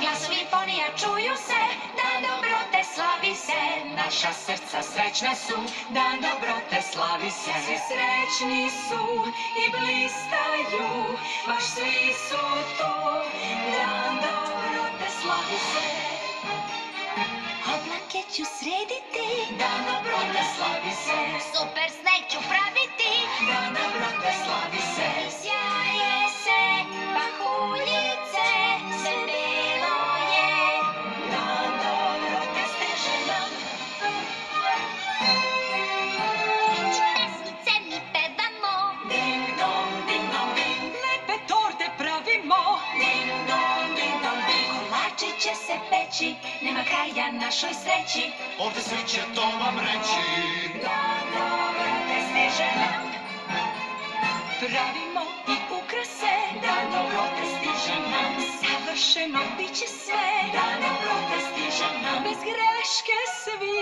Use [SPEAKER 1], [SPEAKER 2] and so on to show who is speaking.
[SPEAKER 1] Glasovi ponija čuju se, dan dobrote slavi se, naša srca srećna su, dan dobrote slavi se. Svi srećni su i blistaju, baš svi su tu, dan dobrote slavi se. Oblake ću srediti, dan dobrote slavi se. Super sneg ću praviti, dan dobrote slavi se. Sjaje se pahuljice, sve belo je, dan dobrote stiže nam.
[SPEAKER 2] I pesmice mi pevamo,
[SPEAKER 1] Ding dong, ding dong, ding. Lepe torte pravimo, ding dong, ding dong, ding. Kolači će se peći, nema kraja našoj sreći.
[SPEAKER 3] Ovde svi će to vam reći.
[SPEAKER 1] Dan dobrote stiže nam. Pravimo i ukrase, dan dobrote stiže nam. Savršeno biće sve, dan dobrote stiže nam. Bez greške svi